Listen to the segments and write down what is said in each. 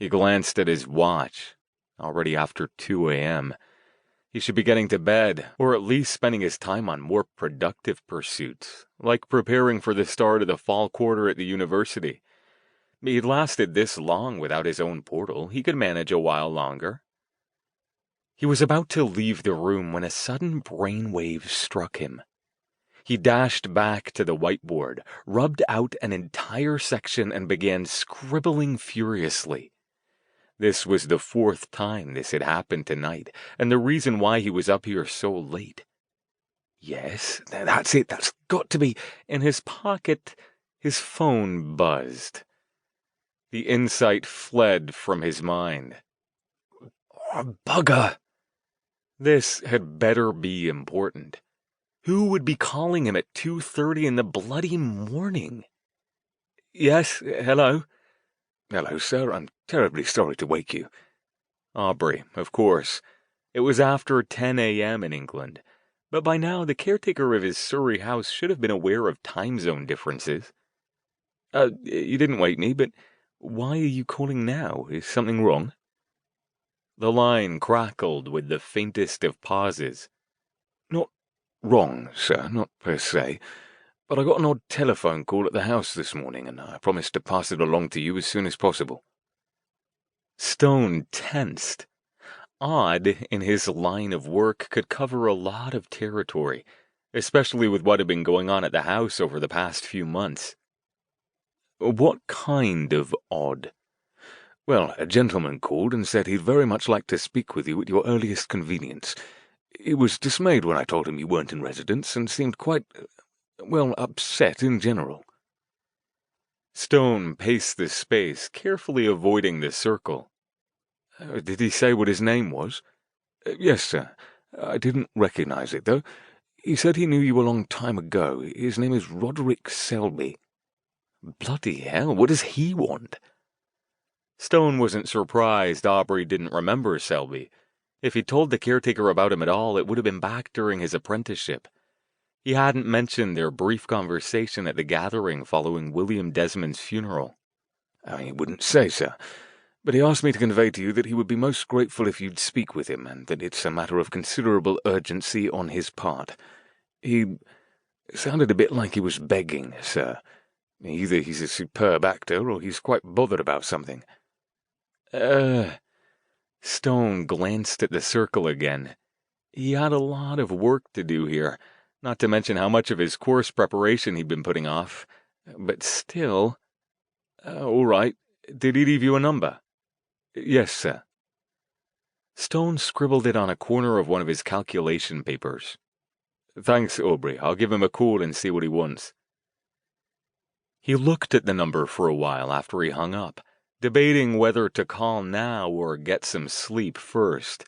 He glanced at his watch. Already after 2 a.m. He should be getting to bed, or at least spending his time on more productive pursuits, like preparing for the start of the fall quarter at the university. He'd lasted this long without his own portal. He could manage a while longer. He was about to leave the room when a sudden brainwave struck him. He dashed back to the whiteboard, rubbed out an entire section, and began scribbling furiously. This was the 4th time this had happened tonight, and the reason why he was up here so late. Yes, that's it, that's got to be. In his pocket, his phone buzzed. The insight fled from his mind. Oh, bugger! This had better be important. Who would be calling him at 2:30 in the bloody morning? Yes, hello? Hello, sir. I'm terribly sorry to wake you. Aubrey, of course. It was after 10 a.m. in England, but by now the caretaker of his Surrey house should have been aware of time zone differences. You didn't wake me, but why are you calling now? Is something wrong? The line crackled with the faintest of pauses. Not wrong, sir, not per se. But I got an odd telephone call at the house this morning, and I promised to pass it along to you as soon as possible. Stone tensed. Odd, in his line of work, could cover a lot of territory, especially with what had been going on at the house over the past few months. What kind of odd? Well, a gentleman called and said he'd very much like to speak with you at your earliest convenience. He was dismayed when I told him you weren't in residence, and seemed quite, upset in general. Stone paced the space, carefully avoiding the circle. Did he say what his name was? Yes, sir. I didn't recognize it, though. He said he knew you a long time ago. His name is Roderick Selby. Bloody hell, what does he want? Stone wasn't surprised Aubrey didn't remember Selby. If he'd told the caretaker about him at all, it would have been back during his apprenticeship. He hadn't mentioned their brief conversation at the gathering following William Desmond's funeral. He wouldn't say, sir, but he asked me to convey to you that he would be most grateful if you'd speak with him, and that it's a matter of considerable urgency on his part. He sounded a bit like he was begging, sir. Either he's a superb actor, or he's quite bothered about something. Stone glanced at the circle again. He had a lot of work to do here, not to mention how much of his course preparation he'd been putting off. But still... all right. Did he leave you a number? Yes, sir. Stone scribbled it on a corner of one of his calculation papers. Thanks, Aubrey. I'll give him a call and see what he wants. He looked at the number for a while after he hung up, debating whether to call now or get some sleep first.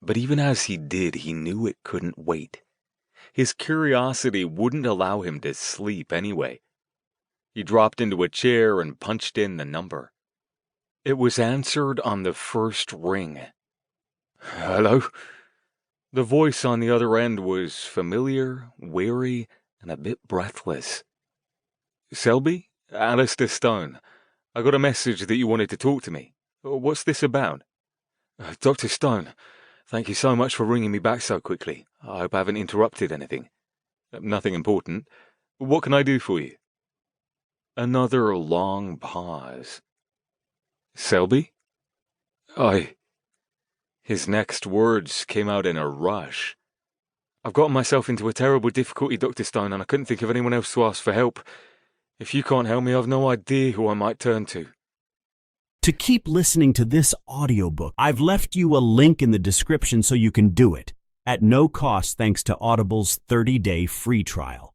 But even as he did, he knew it couldn't wait. His curiosity wouldn't allow him to sleep anyway. He dropped into a chair and punched in the number. It was answered on the first ring. Hello? The voice on the other end was familiar, wary, and a bit breathless. Selby? Alistair Stone. I got a message that you wanted to talk to me. What's this about? Dr. Stone, thank you so much for ringing me back so quickly. I hope I haven't interrupted anything. Nothing important. What can I do for you? Another long pause. Selby? His next words came out in a rush. I've gotten myself into a terrible difficulty, Dr. Stone, and I couldn't think of anyone else to ask for help. If you can't help me, I've no idea who I might turn to. To keep listening to this audiobook, I've left you a link in the description so you can do it, at no cost thanks to Audible's 30-day free trial.